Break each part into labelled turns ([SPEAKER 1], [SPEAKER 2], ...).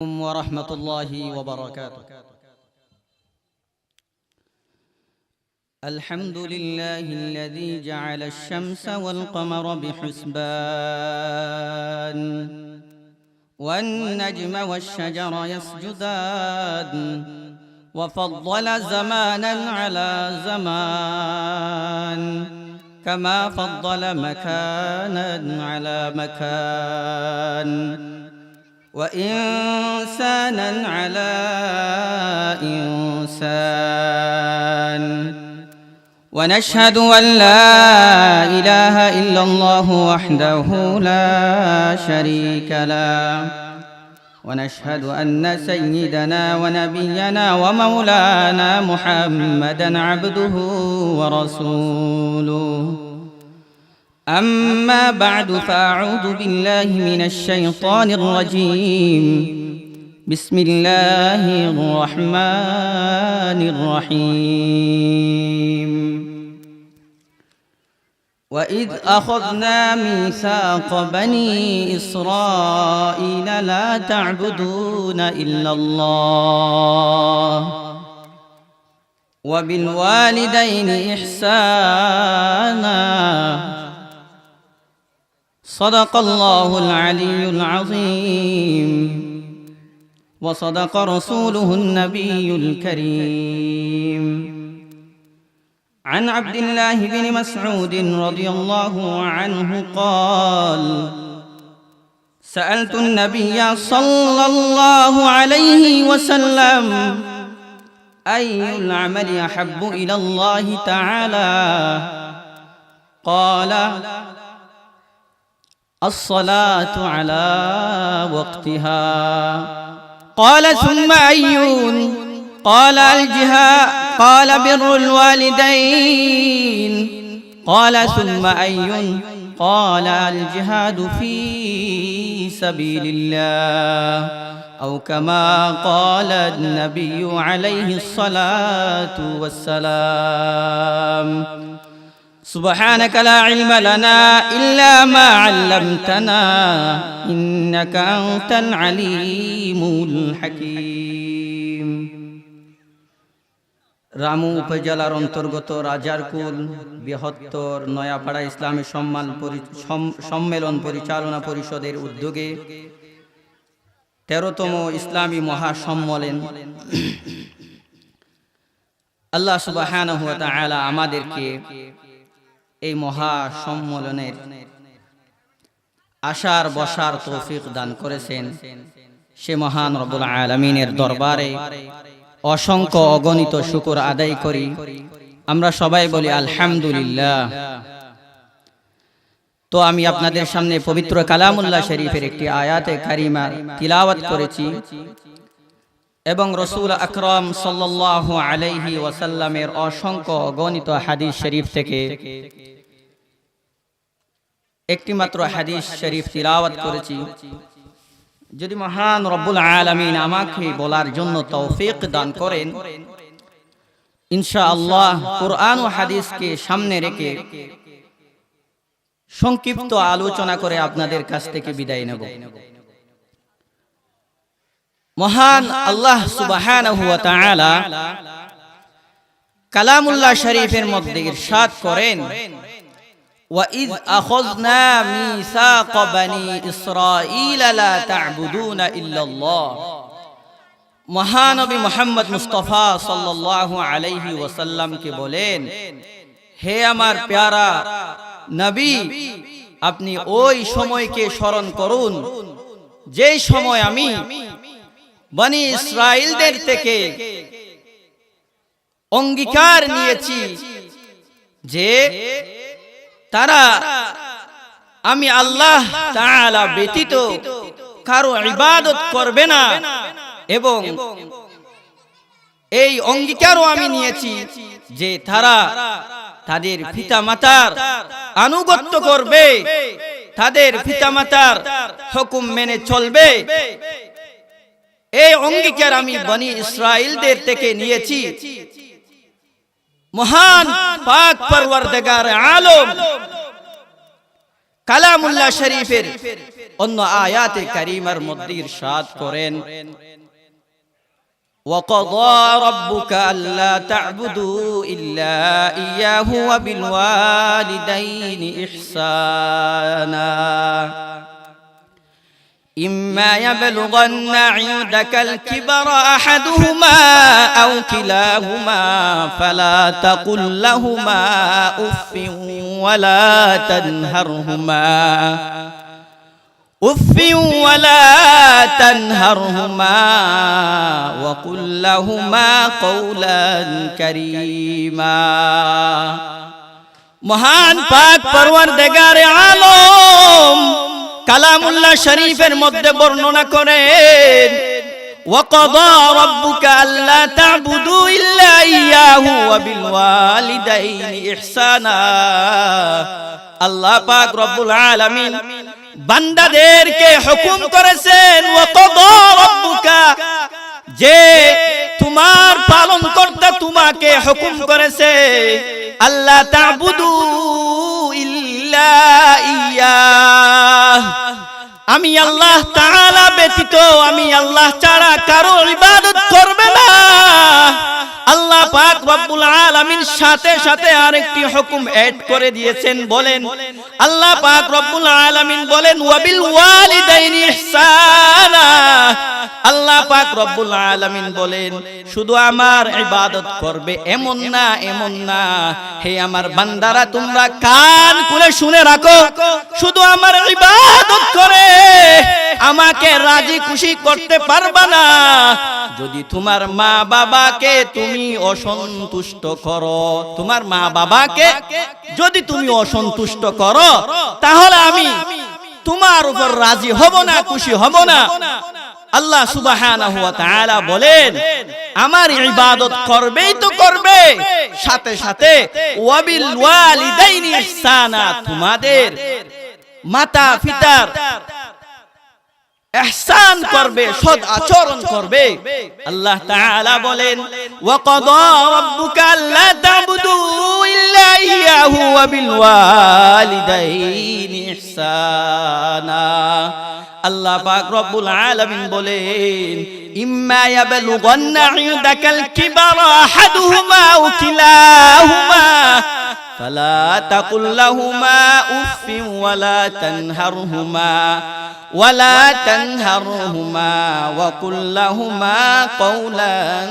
[SPEAKER 1] ورحمة الله وبركاته. الحمد لله الذي جعل الشمس والقمر بحسبان والنجم والشجر يسجدان وفضل زمانا على زمان كما فضل مكانا على مكان وإنسانا على إنسان ونشهد أن لا إله إلا الله وحده لا شريك له ونشهد أن سيدنا ونبينا ومولانا محمدا عبده ورسوله. أما بعد فأعوذ بالله من الشيطان الرجيم. بسم الله الرحمن الرحيم. وإذ أخذنا ميثاق بني إسرائيل لا تعبدون إلا الله وبالوالدين إحسانا صدق الله العلي العظيم وصدق رسوله النبي الكريم. عن عبد الله بن مسعود رضي الله عنه قال: سألت النبي صلى الله عليه وسلم أي العمل أحب إلى الله تعالى؟ قال: الصلاة على وقتها. قال: ثم أيون؟ قال: الجهاد. قال: بر الوالدين. قال: ثم أيون؟ قال: الجهاد في سبيل الله، أو كما قال النبي عليه الصلاة والسلام. سبحانك لا علم لنا إلا ما علمتنا إنك أنت العليم الحكيم. রামু উপজেলার অন্তর্গত রাজারকুল বৃহত্তর নয়াপাড়া ইসলামী সম্মেলন পরিচালনা পরিষদের উদ্যোগে 13তম ইসলামী মহাসম্মেলন আল্লাহ সুবহানাহু ওয়া তাআলা আমাদেরকে এই মহা সম্মেলনের আসার বসার তৌফিক দান করেছেন। সে মহান রব্বুল আলামিনের দরবারে অসংখ্য অগণিত শুকর আদায় করি। আমরা সবাই বলি আলহামদুলিল্লাহ। তো আমি আপনাদের সামনে পবিত্র কালামুল্লাহ শরীফের একটি আয়াতে কারিমা তিলাওয়াত করেছি এবং রাসূল আকরাম সাল্লাল্লাহু আলাইহি ওয়াসাল্লামের অসংখ্য অগণিত হাদিস শরীফ থেকে একটি মাত্র হাদিস শরীফ তিলাওয়াত করেছি। যদি মহান রব্বুল আলামিন আমাকে বলার জন্য তৌফিক দান করেন, ইনশাআল্লাহ কুরআন ও হাদিসকে সামনে রেখে সংক্ষিপ্ত আলোচনা করে আপনাদের কাছ থেকে বিদায় নেব। মহান আল্লাহ সুবহানাহু ওয়া তাআলা কালামুল্লাহ শরীফের মধ্যে ইরশাদ করেন: وَإِذْ أَخَذْنَا مِيثَاقَ بَنِي إِسْرَائِيلَ لَا تَعْبُدُونَ إِلَّا اللَّهَ। মহানবী মুহাম্মদ মুস্তাফা সাল্লাল্লাহু আলাইহি ওয়াসাল্লাম কে বলেন, হে আমার প্যারা নবী, আপনি ওই সময়কে স্মরণ করুন যেই সময় আমি বনি ইসরাইলদের থেকে অঙ্গীকার নিয়েছি যে তারা আমি আল্লাহ তাআলা ব্যতীত কারো ইবাদত করবে না, এবং এই অঙ্গীকারও আমি নিয়েছি যে তারা তাদের পিতামাতার আনুগত্য করবে, তাদের পিতামাতার হুকুম মেনে চলবে। এই অঙ্গীকার আমি বনি ইসরাইলদের থেকে নিয়েছি। মহান পাক পরওয়ারদিগার আলম কালামুল্লাহ শরীফের অন্য আয়াতে কারিমার মধ্যে ইরশাদ করেন, وَقَضَى رَبُّكَ أَلَّا تَعْبُدُوا إِلَّا إِيَّاهُ وَبِالْوَالِدَيْنِ إِحْسَانًا إِمَّا يَبْلُغَنَّ عِندَكَ الْكِبَرَ أَحَدُهُمَا أَوْ كِلَاهُمَا فَلَا تَقُل لَّهُمَا أُفٍّ وَلَا تنهرهما وقل لهما قولا كريما। মহান পাক পরওয়ারদিগারে আলম কালামুল্লাহ শরীফের মধ্যে বর্ণনা করেন, وَقَضَى رَبُّكَ أَلَّا تَعْبُدُوا إِلَّا إِيَّاهُ وَبِالْوَالِدَيْنِ إِحْسَانًا। আল্লাহ পাক রব্বুল আলামিন বান্দাদেরকে হুকুম করেছেন, ওয়াকাদা রাব্বুকা, যে তোমার পালনকর্তা তোমাকে হুকুম করেছে, আল্লাহ তা'বুদু ইল্লা ইয়্যাহ, আমি আল্লাহ তাআলা ব্যতীত, আমি আল্লাহ ছাড়া কারো ইবাদত করবে না। আল্লাহ পাক রব্বুল আলামিন সাথে সাথে আরেকটি হুকুম এড করে দিয়েছেন, বলেন আল্লাহ পাক রব্বুল আলামিন বলেন, ওয়াবিল ওয়ালিদাইনি ইহসানা। আল্লাহ পাক রব্বুল আলামিন বলেন, শুধু আমার ইবাদত করবে এমন না, এমন না। হে আমার বান্দারা, তোমরা কান খুলে শুনে রাখো, শুধু আমার ইবাদত করে আমাকে রাজি খুশি করতে পারবা না যদি তোমার মা বাবাকে তুমি অসন্তুষ্ট করো। তোমার মা বাবাকে যদি তুমি অসন্তুষ্ট করো, তাহলে আমি তোমার উপর রাজি হব না, খুশি হব না। আল্লাহ সুবহানাহু ওয়া তাআলা বলেন, আমার ইবাদত করবেই তো করবে, সাথে সাথে ওয়াবিল ওয়ালিদাইনি ইহসানা, তোমাদের মাতা পিতার ইহসান করবে, সৎ আচরণ করবে। আল্লাহ তাআলা বলেন, ওয়াকাদা রাব্বুকা আল্লা তা'বুদু ইল্লা ইয়্যাহু ওয়াবিল ওয়ালিদাইনি ইহসানা। আল্লাহ পাক রব্বুল আলামিন বলেন, ইম্মা ইয়াবলুগান্না ইনদাকাল কিবারা আহাদুহুমা আও কিলাহুমা ফালা তাকুল লাহুমা উফফিন ওয়ালা তানহারহুমা ওয়াকুল লাহুমা কওলান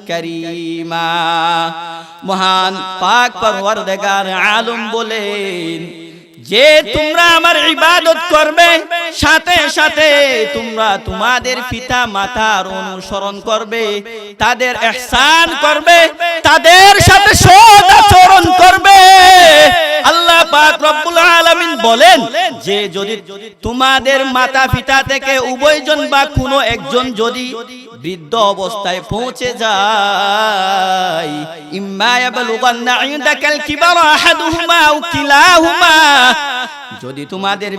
[SPEAKER 1] কারীমা। মহান পাক পরওয়ারদিগার আলম বলেন, যে তোমরা আমার ইবাদত করবে, সাথে সাথে তোমরা তোমাদের পিতা মাতার অনুসরণ করবে, তাদের ইহসান করবে, তাদের সাথে সৎ আচরণ করবে। আল্লাহ পাক রব্বুল আলামিন বলেন, যে যদি তোমাদের মাতা পিতা থেকে উভয়জন বা কোনো একজন যদি বৃদ্ধ অবস্থায় পৌঁছে যায়, ইম্মা ইয়াবলুগান্না ইনদাকাল কিবারা আহাদুহুমা আও কিলাহুমা, যদি তোমাদের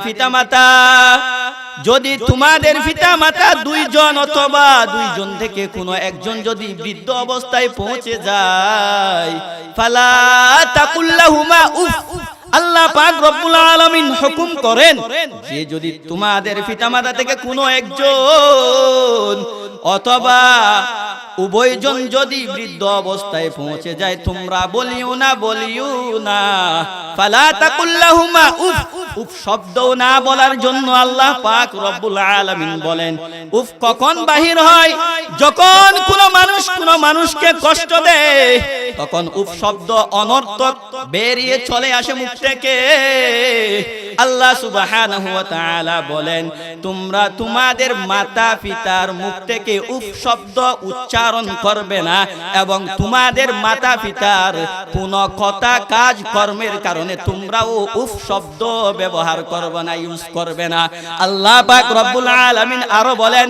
[SPEAKER 1] পিতামাতা দুইজন অথবা দুইজন থেকে কোনো একজন যদি বৃদ্ধ অবস্থায় পৌঁছে যায়, ফালা তাকুল লাহুমা উফ। আল্লাহ পাক রব্বুল আলামিন হুকুম করেন, যে যদি তোমাদের পিতামাতা থেকে কোনো একজন অথবা উভয়জন যদি বৃদ্ধ অবস্থায় পৌঁছে যায়, তোমরা বলিও না ফালা তাকুল লাহুমা উফ। উফ শব্দও না বলার জন্য আল্লাহ পাক রব্বুল আলামিন বলেন, উফ কখন বাহির হয়? যখন কোনো মানুষকে কষ্ট দেয়, তখন উফ শব্দ অনর্থক বেরিয়ে চলে আসে মুখ থেকে। আল্লাহ সুবহানাহু ওয়া তাআলা বলেন, তোমরা তোমাদের মাতা পিতার মুখ থেকে উফ শব্দ উচ্চারণ করবে না, এবং তোমাদের মাতা পিতার কোন কথা কাজ কর্মের কারণে তোমরাও উফ শব্দ ব্যবহার করবে না, ইউজ করবে না। আল্লাহ পাক রব্বুল আলামিন আরো বলেন,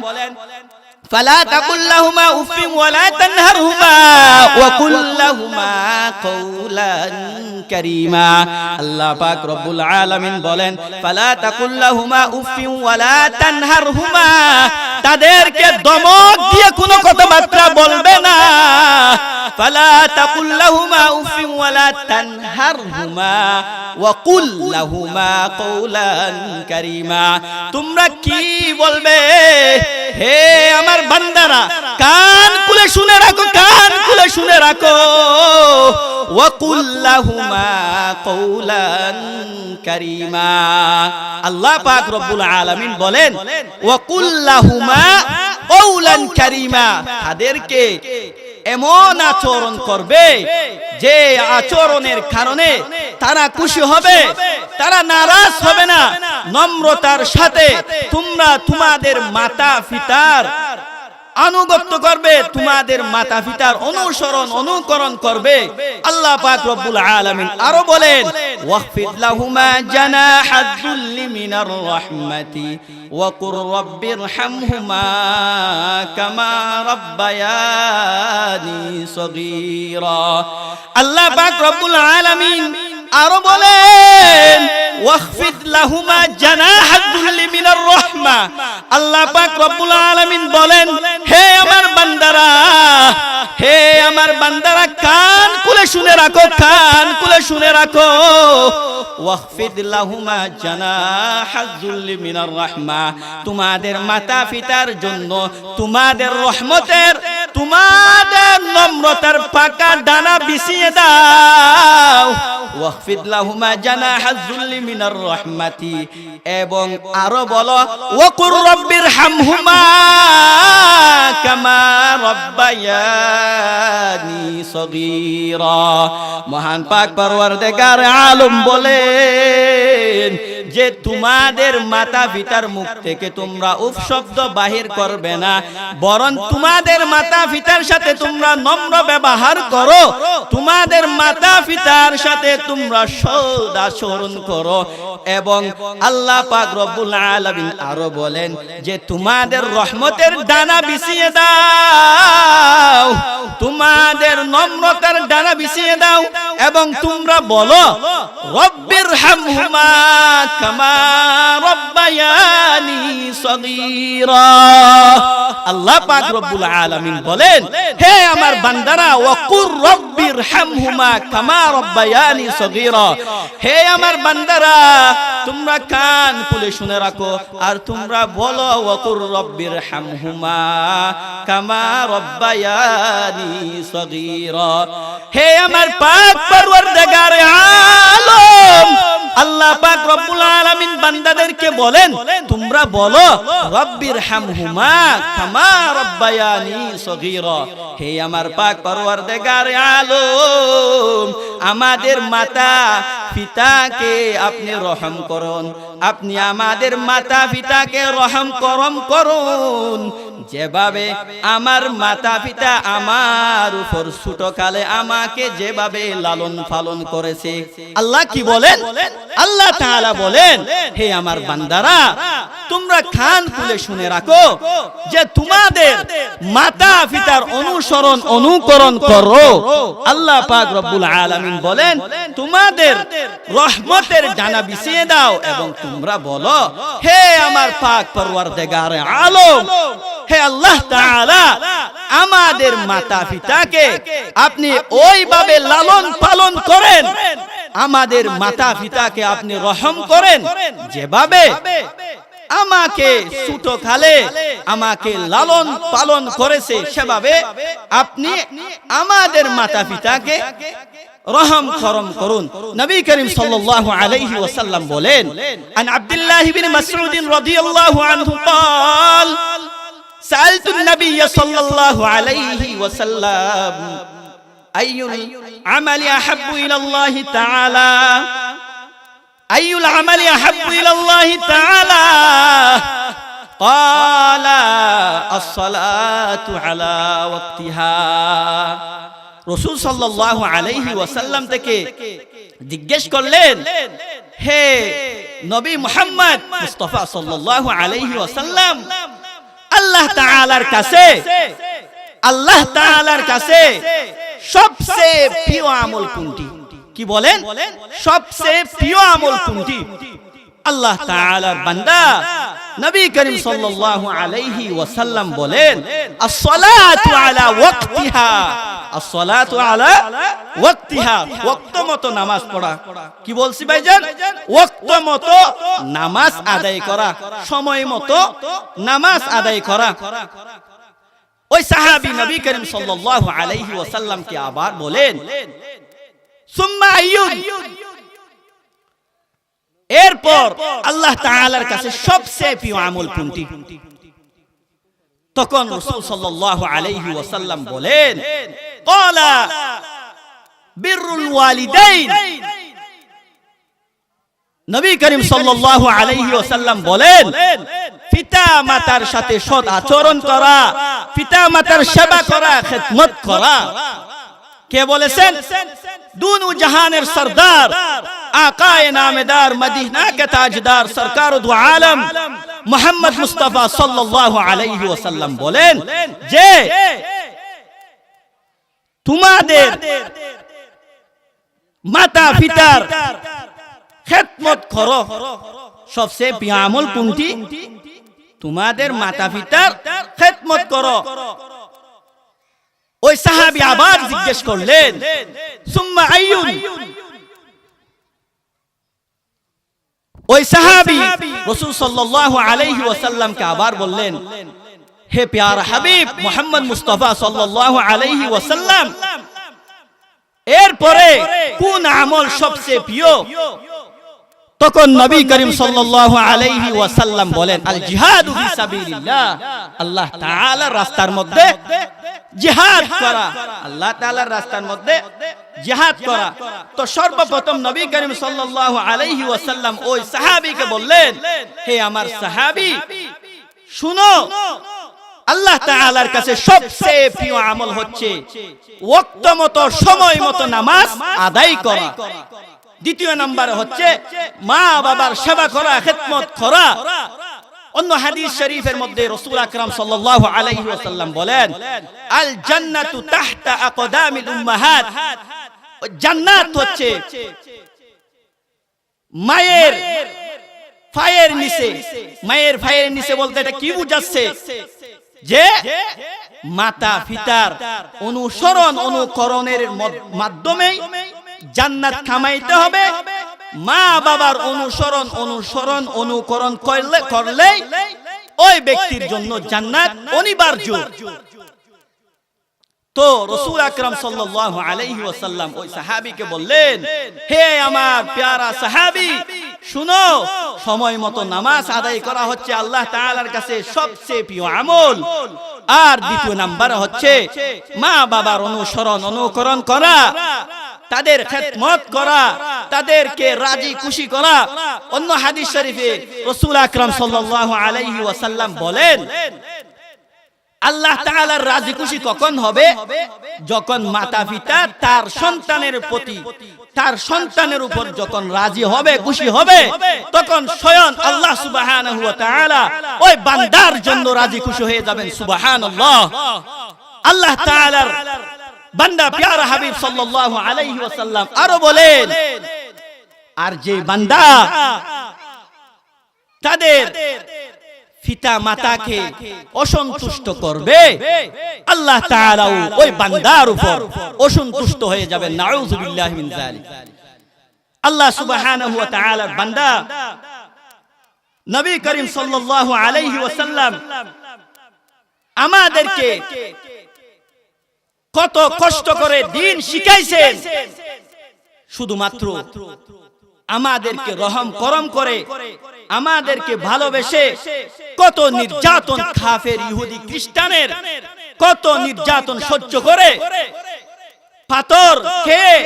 [SPEAKER 1] ফালা তাকুল লাহুমা উফিন ওয়ালা তানহারহুমা ওয়াকুল লাহুমা কওলান কারীমা। আল্লাহ পাক রব্বুল আলামিন বলেন, ফালা তাকুল লাহুমা উফিন ওয়ালা তানহারহুমা, তাদেরকে ধমক দিয়ে কোনো কথাবার্তা বলবে না। ফালা তাকুল লাহুমা উফিন ওয়ালা ওয়ালা তানহারহুমা ওয়া কুল লাহুমা কওলান কারীমা। তোমরা কি বলবে হে আমার বান্দারা, কান খুলে শুনে রাখো, কান খুলে শুনে রাখো। ওয়া কুল লাহুমা কওলান কারীমা। আল্লাহ পাক রব্বুল আলামিন বলেন ওয়া কুল লাহুমা কওলান কারীমা, তাদেরকে এমন আচরণ করবে যে আচরণের কারণে তারা খুশি হবে, তারা নারাজ হবে না। নম্রতার সাথে তোমরা তোমাদের মাতা পিতার আনুগত্য করবে, তোমাদের মাতা পিতার অনুসরণ অনুকরণ করবে। আল্লাহ পাক রব্বুল আলামিন আরো বলেন ওয়াখফিদ লাহুমা জানাহাদ যুল্লি মিনার রাহমাতি ওয়া কুর রাব্বিরহামহুমা কামা রাব্বায়ানি সগীরা। আল্লাহ পাক রব্বুল আলামিন আরো বলেন ওয়াখফিদ লাহুমা জানাহাদ যুল্লি মিনার রাহমা। আল্লাহ পাক রব্বুল আলামিন বলেন হে আমার বান্দারা, হে আমার বান্দারা, কান খুলে শুনে রাখো, কান খুলে শুনে রাখো। ওয়াখফিদ লাহুমা জানাহাদ যুল্লি মিনার রাহমা, তোমাদের মাতা পিতার জন্য তোমাদের রহমতের, তোমাদের নম্রতার পাকা ডানা বিছিয়ে দাও। ওয়াখফিদ লাহুমা জানাহাদ যুল্লি মিনার রাহমাতি, এবং আরো বলো ওয়া কুর রাব্বিরহামহুমা কামা রাব্বায়ানি সগীরা। মহান পাক পরওয়ারদিগার আলম বলেন যে তোমাদের মাতা পিতার মুখ থেকে তোমরা উফ শব্দ বাহির করবে না, বরং তোমাদের মাতা পিতার সাথে তোমরা নম্র ব্যবহার করো, তোমাদের মাতা পিতার সাথে তোমরা সৎ আচরণ করো। এবং আল্লাহ পাক রব্বুল আলামিন আরো বলেন যে তোমাদের রহমতের ডানা বিছিয়ে দাও, তোমাদের নম্রতার ডানা বিছিয়ে দাও, এবং তোমরা বলো রব্বিরহামহুমা কামা রাব্বায়ানি সগীরা। আল্লাহ পাক রব্বুল আলামিন বলেন হে আমার বান্দারা ওয়া কুর রাব্বিরহামহুমা কামা রাব্বায়ানি সগীরা, হে আমার বান্দারা তোমরা কান খুলে শুনে রাখো আর তোমরা বলো ওয়া কুর রাব্বিরহামহুমা কামা রাব্বায়ানি সগীরা। হে আমার পাক পরওয়ারদিগার আলম, আল্লাহ পাক রব্বুল আলামিন বান্দাদেরকে বলেন তোমরা বলো রব্বিরহামহুমা কামা রাব্বায়ানি সগীরা। হে আমার পাক পরওয়ারদিগার আলম, আমাদের মাতা পিতাকে আপনি রহম করুন, আপনি আমাদের মাতা পিতাকে রহম করম করুন, যেভাবে আমার মাতা পিতা আমার উপর ছোটকালে আমাকে যেভাবে লালন পালন করেছে। আল্লাহ কি বলেন? আল্লাহ তাআলা বলেন হে আমার বান্দারা তোমরা কান খুলে শুনে রাখো যে তোমাদের মাতা পিতার অনুসরণ অনুকরণ করো। আল্লাহ পাক রব্বুল আলামিন বলেন তোমাদের রহমতের ডানা বিছিয়ে দাও এবং তোমরা বলো হে আমার পাক পরওয়ারদিগার আলম, হে আল্লাহ তাআলা আমাদের মাতা পিতাকে আপনি ওইভাবে লালন পালন করেন, আমাদের মাতা পিতাকে আপনি রহম করেন যেভাবে আমাকে ছোটকালে আমাকে লালন পালন করেছে, সেভাবে আপনি আমাদের মাতা পিতাকে রহম করম করুন। নবী করিম সাল্লাল্লাহু আলাইহি ওয়াসাল্লাম বলেন আন আব্দুল্লাহ ইবনে মাসউদ রাদিয়াল্লাহু আনহু قال سألت النبي صلى الله عليه وسلم أي العمل أحب إلى الله تعالى أي العمل أحب إلى الله تعالى قال الصلاة على وقتها। রাসূল সাল্লাল্লাহু আলাইহি ওয়াসাল্লাম থেকে জিজ্ঞেস করলেন হে নবী মুহাম্মদ মুস্তাফা সাল্লাল্লাহু আলাইহি ওয়াসাল্লাম, আল্লাহ তাআলার কাছে সবচেয়ে প্রিয় আমল কোনটি? কি বলেন? সবচেয়ে প্রিয় আমল কোনটি? আল্লাহ তাআলার বান্দা নবী করিম সাল্লাল্লাহু আলাইহি ওয়াসাল্লাম বলেন আস-সালাতু আলা ওয়াক্তিহা, আসসালাতু আলা ওয়াক্তিহা, ওয়াক্ত মতো নামাজ পড়া। কি বলছি ভাইজান? ওয়াক্ত মতো নামাজ আদায় করা, সময় মতো নামাজ আদায় করা। ওই সাহাবী নবী করিম সাল্লাল্লাহু আলাইহি ওয়াসাল্লাম কে আবার বলেন, সুম্মা আইয়ুন, এরপর আল্লাহ তাআলার কাছে সবচেয়ে প্রিয় আমল কোনটি? তখন রাসূল সাল্লাল্লাহু আলাইহি ওয়াসাল্লাম বলেন, ক্বালা বিররুল ওয়ালিদাইন। নবী করিম সাল্লাল্লাহু আলাইহি ওয়াসাল্লাম বলেন, পিতা মাতার সাথে সৎ আচরণ করা, পিতা মাতার সেবা করা, খেদমত করা। কে বলেছেন? দুনু জাহানের সরদার, আকায়ে নামেদার, মদিনা কে তাজদার, সরকার দু আলম মুহাম্মদ মুস্তাফা সাল্লাল্লাহু আলাইহি ওয়াসাল্লাম বলেন যে তোমাদের মাতা পিতার খেদমত করো। সবচেয়ে প্রিয় আমল কোনটি? তোমাদের মাতা পিতার খেদমত করো। ওই সাহাবী আবার জিজ্ঞেস করলেন, সুম্মা আইয়ুন। ওই সাহাবী রাসূল সাল্লাল্লাহু আলাইহি ওয়াসাল্লামকে আবার বললেন, হে প্যারা হাবিব মুহাম্মদ মুস্তাফা সাল্লাল্লাহু আলাইহি ওয়াসাল্লাম, এরপরে কোন আমল সবচেয়ে প্রিয়? তখন নবী করিম সাল্লাল্লাহু আলাইহি ওয়াসাল্লাম বলেন, আল জিহাদু ফি সাবিলিল্লাহ, আল্লাহ তাআলার রাস্তার মধ্যে জিহাদ করা, আল্লাহ তাআলার রাস্তার মধ্যে জিহাদ করা। তো সর্বপ্রথম নবী করিম সাল্লাল্লাহু আলাইহি ওয়াসাল্লাম ওই সাহাবীকে বললেন, হে আমার সাহাবী, শুনো, আল্লাহ তাআলার কাছে সবচেয়ে প্রিয় আমল হচ্ছে ওয়াক্ত মতো, সময় মতো নামাজ আদায় করা। দ্বিতীয় নম্বরে হচ্ছে মা বাবার সেবা করা, খেদমত করা। অন্য হাদিস শরীফের মধ্যে রাসূল আকরাম সাল্লাল্লাহু আলাইহি ওয়াসাল্লাম বলেন, আল জান্নাতু তাহতা আকদামিল উম্মাহাত, জান্নাত হচ্ছে মায়ের পায়ের নিচে। মায়ের পায়ের নিচে বলতে এটা কি বুঝাচ্ছে? যে মাতা পিতার অনুসরণ অনুকরণের মাধ্যমে জান্নাত কামাইতে হবে। মা বাবার অনুসরণ অনুকরণ করলে ওই ব্যক্তির জন্য জান্নাত অনিবার্য। তো রাসূল আকরাম সাল্লাল্লাহু আলাইহি ওয়াসাল্লাম ওই সাহাবীকে বললেন, হে আমার প্যারা সাহাবী, শুনো, সময় মতো নামাজ আদায় করা হচ্ছে আল্লাহ তাআলার কাছে সবচেয়ে প্রিয় আমল। আর দ্বিতীয় নাম্বার হচ্ছে মা বাবার অনুসরণ অনুকরণ করা, তাদের খেদমত করা, তাদেরকে রাজি খুশি করা। অন্য হাদিস শরীফে রাসূল আকরাম সাল্লাল্লাহু আলাইহি ওয়াসাল্লাম বলেন, আল্লাহ তাআলার রাজি খুশি কখন হবে? যখন মাতা পিতা তার সন্তানের প্রতি, তার সন্তানের উপর যখন রাজি হবে, খুশি হবে, তখন স্বয়ং আল্লাহ সুবহানাহু ওয়া তাআলা ওই বান্দার জন্য রাজি খুশি হয়ে যাবেন। সুবহানাল্লাহ। আল্লাহ তাআলার বান্দা প্যারা হাবিব সাল্লাল্লাহু আলাইহি ওয়াসাল্লাম আরো বলেন, আর যে বান্দা তাদের পিতা মাতাকে অসন্তুষ্ট করবে, আল্লাহ তাআলা ওই বান্দার উপর অসন্তুষ্ট হয়ে যাবেন। নাউযু বিল্লাহি মিন যালিক। আল্লাহ সুবহানাহু ওয়া তাআলার বান্দা নবী করিম সাল্লাল্লাহু আলাইহি ওয়াসাল্লাম আমাদেরকে কত কষ্ট করে দ্বীন শিখাইছেন, শুধুমাত্র আমাদেরকে রহম করম করে, আমাদেরকে ভালোবেসে। কত নির্যাতন কাফের ইহুদি খ্রিস্টানের কত নির্যাতন সহ্য করে পাথর খেয়ে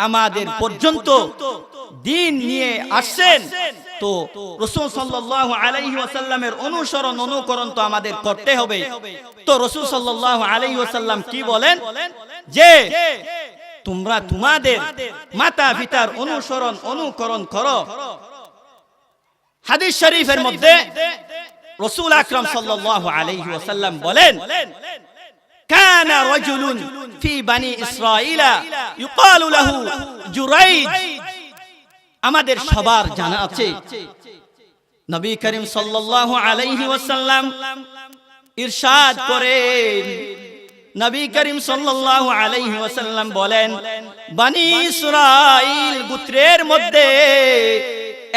[SPEAKER 1] আমাদের পর্যন্ত দ্বীন নিয়ে আসছেন। তো রাসূল সাল্লাল্লাহু আলাইহি ওয়াসাল্লামের অনুসরণ অনুকরণ তো আমাদের করতে হবে। তো রাসূল সাল্লাল্লাহু আলাইহি ওয়াসাল্লাম কি বলেন? যে তোমরা তোমাদের মাতা পিতার অনুসরণ অনুকরণ করো। হাদিস শরীফের মধ্যে রাসূল আকরাম সাল্লাল্লাহু আলাইহি ওয়াসাল্লাম বলেন, কানা রাজুলুন ফি বানি ইসরাঈলা ইউকালু লাহু জুরাইজ। আমাদের সবার জানা আছে নবী করিম সাল্লাল্লাহু আলাইহি ওয়াসাল্লাম ইরশাদ করেন, নবী করিম সাল্লাল্লাহু আলাইহি ওয়াসাল্লাম বলেন, বনি ইসরাইল গোত্রের মধ্যে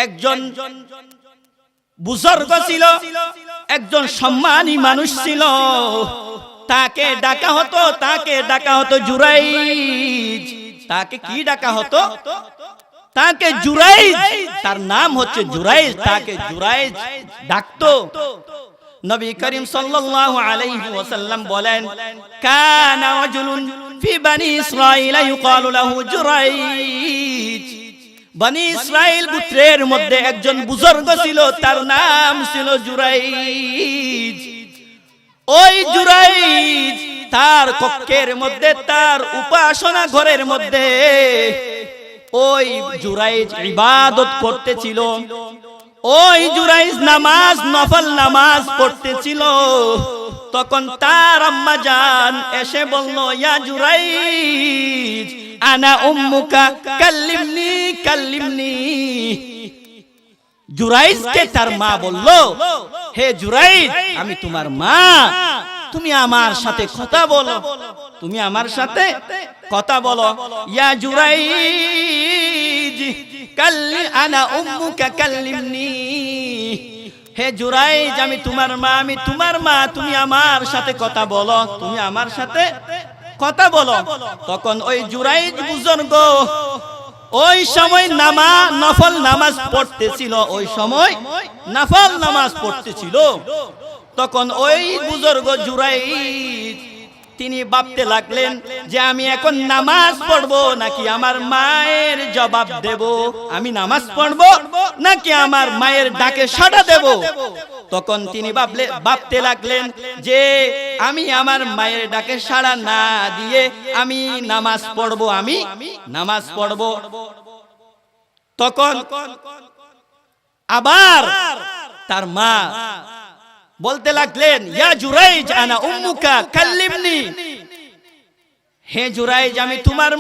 [SPEAKER 1] একজন বুজুর্গ ছিল, একজন সম্মানী মানুষ ছিল, তাকে ডাকা হতো জুরাইজ। তাকে কি ডাকা হতো? তাকে জুরাইজ, তার নাম হচ্ছে জুরাইজ, তাকে জুরাইজ ডাকতো। নবী করিম সাল্লাল্লাহু আলাইহি ওয়াসাল্লাম বলেন, কানা রাজুলুন ফি বনি ইসরাইল ইউকালু লাহু জুরাইজ। বনি ইসরাইল গোত্রের মধ্যে একজন বুজুর্গ ছিল, তার নাম ছিল জুরাইজ। ওই জুরাইজ তার কক্ষের মধ্যে, তার উপাসনা ঘরের মধ্যে ওই জুরাইজ ইবাদত করতেছিল। ওই জুরাইজ নামাজ, নফল নামাজ পড়তেছিল। তখন তার আম্মা জান এসে বলল, ইয়া জুরাইজ আনা উম্মুকা কাল্লিমনি কাল্লিমনি। জুরাইজকে তার মা বলল, হে জুরাইজ, আমি তোমার মা, তুমি আমার সাথে কথা বলো, তুমি আমার সাথে কথা বলো। ইয়া জুরাইজ আনা উম্মুকা কাল্লিমনি। হে জুরাইজ, আমি তোমার মা, তুমি আমার সাথে কথা বলো, তুমি আমার সাথে কথা বলো। তখন ওই জুরাইজ বুজুর্গ ওই সময় নফল নামাজ পড়তেছিল, ওই সময় নফল নামাজ পড়তেছিল। তখন ওই বুজুর্গ জুরাইজ তিনি ভাবতে লাগলেন যে আমি এখন নামাজ পড়বো নাকি আমার মায়ের জবাব দেব, আমি নামাজ পড়বো নাকি আমার মায়ের ডাকে সাড়া দেব। তখন তিনি ভাবতে লাগলেন যে আমি আমার মায়ের ডাকে সাড়া না দিয়ে আমি নামাজ পড়বো, আমি নামাজ পড়বো। তখন আবার তার মা বলতে লাগলেন, ইয়া জুরাইজ আনা উম্মুকা কাল্লিমনি। হে জুরাইজ, আমি তোমার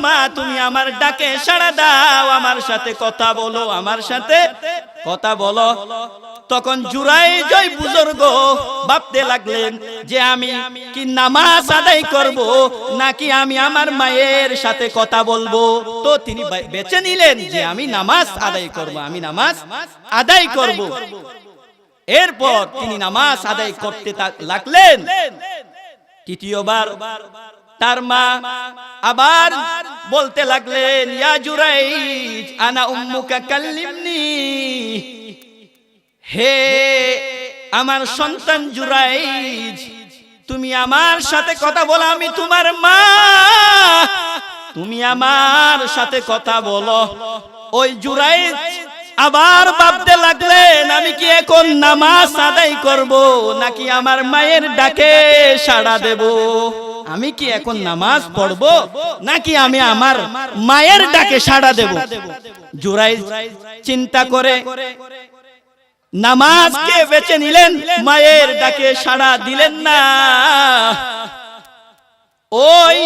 [SPEAKER 1] মা, তুমি আমার ডাকে সাড়া দাও, আমার সাথে কথা বলো, আমার সাথে কথা বলো। তখন জুরাইজ ওই বুজুর্গ ভাবতে লাগলেন যে আমি কি নামাজ আদায় করব নাকি আমি আমার মায়ের সাথে কথা বলবো। তো তিনি বেছে নিলেন যে আমি নামাজ আদায় করব, আমি নামাজ আদায় করব। এরপর তিনি নামাজ আদায় করতে লাগলেন। তৃতীয়বার তার মা আবার বলতে লাগলেন, ইয়া জুরাইজ আনা উম্মুকা কাল্লিমনি। হে আমার সন্তান জুরাইজ, তুমি আমার সাথে কথা বলো, আমি তোমার মা, তুমি আমার সাথে কথা বলো। ওই জুরাইজ আবার ভাবতে লাগলেন, আমি কি এখন নামাজ আদায় করব নাকি আমার মায়ের ডাকে সাড়া দেব, আমি কি এখন নামাজ পড়ব নাকি আমি আমার মায়ের ডাকে সাড়া দেব। জুরাইজ চিন্তা করে নামাজকে বেছে নিলেন, মায়ের ডাকে সাড়া দিলেন না। ওই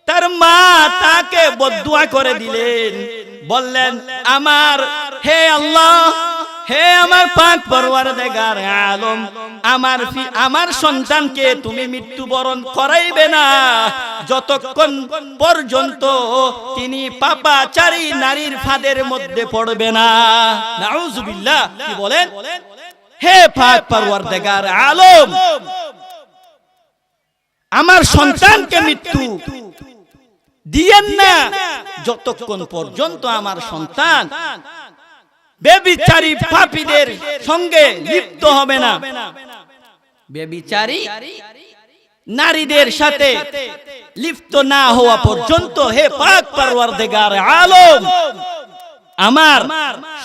[SPEAKER 1] তার মা তাকে বদদুয়া করে দিলেন, বললেন, হে আল্লাহ, হে আমার পাক পরওয়ারদিগার আলম, আমার সন্তানকে তুমি মৃত্যুবরণ করাইবে না যতক্ষণ পর্যন্ত তিনি পাপাচারী নারীর ফাঁদের মধ্যে পড়বে না। নাউজুবিল্লাহ। কি বলেন? হে পাক পরওয়ারদিগার আলম, আমার সন্তানকে মৃত্যু দিয়েন না যতক্ষণ পর্যন্ত আমার সন্তান ব্যভিচারী পাপীদের সঙ্গে লিপ্ত হবে না, ব্যভিচারী নারীদের সাথে লিপ্ত না হওয়া পর্যন্ত হে পাক পরওয়ারদিগার আলম, আমার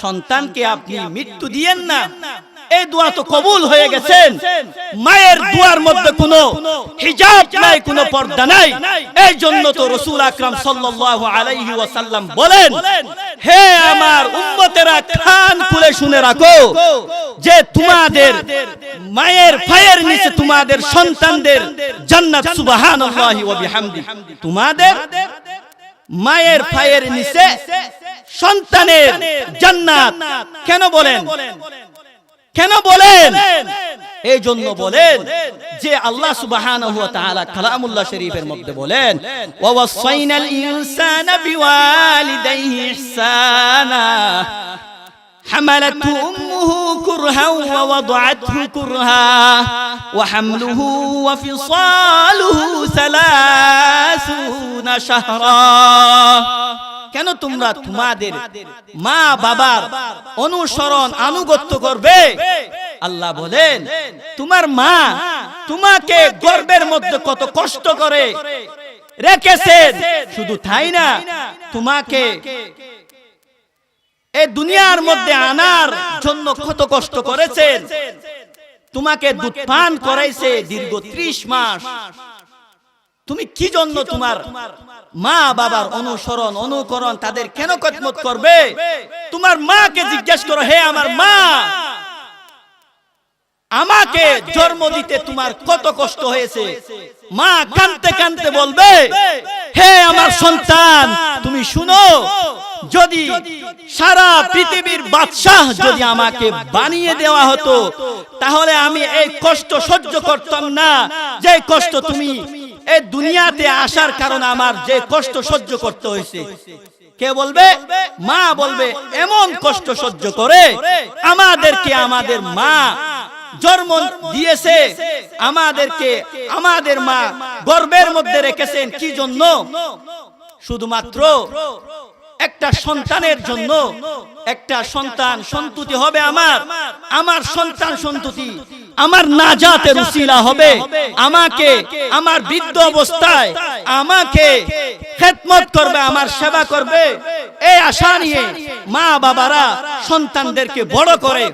[SPEAKER 1] সন্তানকে আপনি মৃত্যু দিয়েন না। এই দোয়া তো কবুল হয়ে গেছেন। মায়ের দোয়ার মধ্যে কোনো হিজাব নাই, কোনো পর্দা নাই। এই জন্য তো রাসূল আকরাম সাল্লাল্লাহু আলাইহি ওয়াসাল্লাম বলেন, হে আমার উম্মতেরা, কান খুলে শুনে রাখো যে তোমাদের মায়ের পায়ের নিচে তোমাদের সন্তানদের জান্নাত। সুবহানাল্লাহি ওয়া বিহামদিহি। তোমাদের মায়ের পায়ের নিচে সন্তানের জান্নাত। কেন বলেন? কেন বলেন? এই জন্য বলেন যে আল্লাহ সুবহানাহু ওয়া তাআলা কালামুল্লাহ শরীফের মধ্যে বলেন ওয়া ওয়াসাইনাল ইনসানা বিওয়ালিদাইহি ইহসানা حملته أمه كرها ووضعته كرها وحمله وفصاله 30 شهرا কেন তোমরা তোমাদের মা বাবার অনুসরণ আনুগত্য করবে? আল্লাহ বলেন তোমার মা তোমাকে গর্ভের মধ্যে কত কষ্ট করে রেখেছেন, শুধু তাই না তোমাকে এই দুনিয়ার মধ্যে আনার জন্য কত কষ্ট করেছেন, তোমাকে দুধ পান করাইছে দীর্ঘ 30 মাস। তুমি কি জন্য তোমার মা বাবার অনুসরণ অনুকরণ তাদের কেন খেদমত করবে? তোমার মাকে জিজ্ঞেস করো, হে আমার মা, আমাকে জন্ম দিতে তোমার কত কষ্ট হয়েছে? মা কাঁদতে কাঁদতে বলবে, হে আমার সন্তান তুমি শুনো, যদি সারা পৃথিবীর বাদশাহ যদি আমাকে বানিয়ে দেওয়া হতো তাহলে আমি এই কষ্ট সহ্য করতাম না, যে কষ্ট তুমি এই দুনিয়াতে আসার কারণে আমার যে কষ্ট সহ্য করতে হয়েছে। কে বলবে? মা বলবে, এমন কষ্ট সহ্য করে আমাদেরকে আমাদের মা জন্ম দিয়েছে, আমাদেরকে আমাদের মা গর্ভের মধ্যে রেখেছেন কি জন্য? শুধুমাত্র একটা সন্তানের জন্য। একটা সন্তান সন্ততি হবে আমার সন্তান সন্ততি আমার নাজাতের উসিলা হবে, আমাকে আমার বৃদ্ধ অবস্থায় আমাকে খেদমত করবে, আমার সেবা করবে, এই আশা নিয়ে মা বাবারা সন্তানদেরকে বড় করে।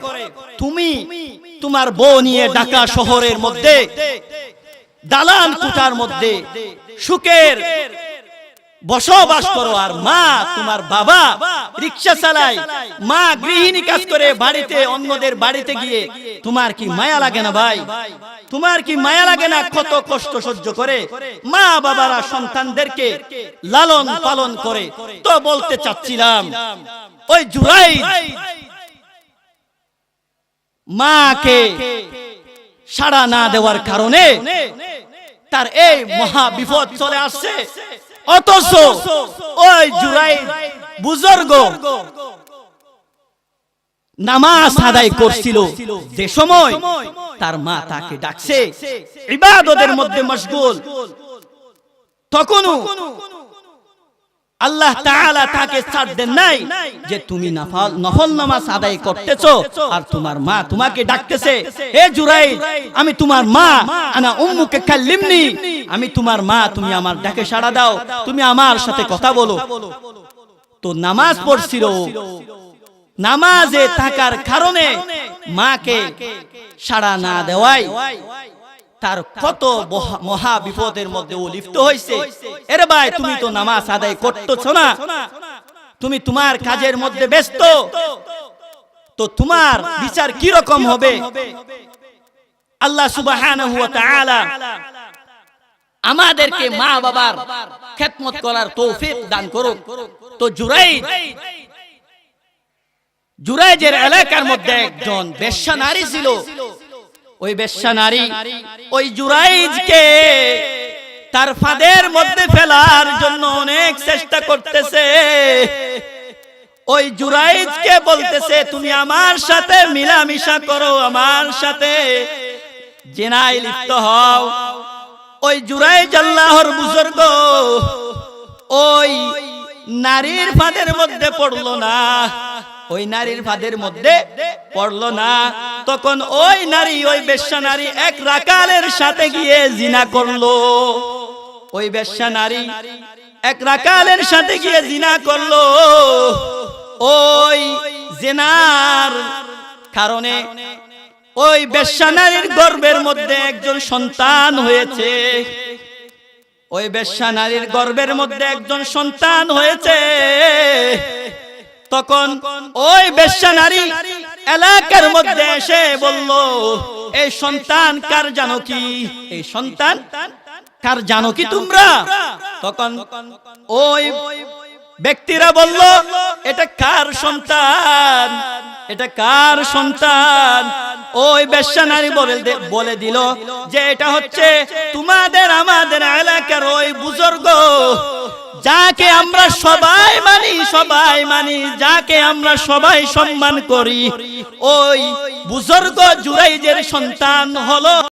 [SPEAKER 1] তুমি তোমার বউ নিয়ে ঢাকা শহরের মধ্যে দালান কুঠার মধ্যে সুখের বসবাস করো, আর মা তোমার বাবা রিকশা চালায়, মা গৃহিণী কাজ করে বাড়িতে অন্যদের বাড়িতে গিয়ে তোমার কি মায়া লাগে না ভাই? তোমার কি মায়া লাগে না? কত কষ্ট সহ্য করে মা বাবারা সন্তানদেরকে লালন পালন করে। তো বলতে চাচ্ছিলাম, ওই জুরাইজ মাকে সাড়া না দেওয়ার কারণে তার এই মহা বিপদ চলে আসছে। অথচ ওই জুরাইজ বুজুর্গ নামাজ আদায় করছিল, যে সময় তার মা তাকে ডাকছে ইবাদতের মধ্যে মশগুল, তখনও আল্লাহ তাআলা তাকে ছাড় দেন নাই যে তুমি নফল নামাজ আদায় করতেছো আর তোমার মা তোমাকে ডাকতেছে, হে জুরাইজ আমি তোমার মা, আনা উম্মুকে কাল্লিমনি, আমি তোমার মা, তুমি আমার ডাকে সাড়া দাও, তুমি আমার সাথে কথা বলো। তো নামাজ পড়ছিল, নামাজে থাকার কারণে মাকে সাড়া না দেওয়ায় তার কত মহা বিপদের মধ্যে ও লিপ্ত হয়েছে। এরে ভাই, তুমি তো নামাজ আদায় করতেছো না, তুমি তোমার কাজের মধ্যে ব্যস্ত, তো তোমার বিচার কি রকম হবে? আল্লাহ সুবহানাহু ওয়া তাআলা আমাদেরকে মা বাবার খেদমত করার তৌফিক দান করুন। তো জুরাইজের এলাকার মধ্যে একজন বেশ্যা নারী ছিল। ওই বেশ্যা নারী ওই জুরাইজকে তার ফাঁদের মধ্যে ফেলার জন্য অনেক চেষ্টা করতেছে। ওই জুরাইজকে বলতেছে, তুমি আমার সাথে মিলামিশা করো, আমার সাথে জিনায় লিপ্ত হও। ওই জুরাইজ আল্লাহর বুজুর্গ ওই নারীর ফাঁদের মধ্যে পড়লো না, ওই নারীর ফাঁদের মধ্যে পড়লো না। তখন ওই নারী, ওই বেশ্যা নারী এক রাকালের সাথে গিয়ে জিনা করলো। ওই বেশ্যা নারী এক রাকালের সাথে গিয়ে জিনা করলো। ওই জিনার কারণে ওই বেশ্যা নারীর গর্ভের মধ্যে একজন সন্তান হয়েছে। ওই বেশ্যা নারীর গর্ভের মধ্যে একজন সন্তান হয়েছে। তখন ওই বেশ্যা নারী এলাকার মধ্যে এসে বলল, এই সন্তান কার জানো কি? এই সন্তান কার জানো কি তোমরা? তখন ওই ব্যক্তিরা বলল, এটা কার সন্তান? এটা কার সন্তান? ওই বেশ্যা নারী বলে দিল যে এটা হচ্ছে তোমাদের আমাদের এলাকার ওই বুজুর্গ, যাকে আমরা সবাই মানি, যাকে আমরা সবাই সম্মান করি। ওই বুজুর্গ জুরাইজের সন্তান হলো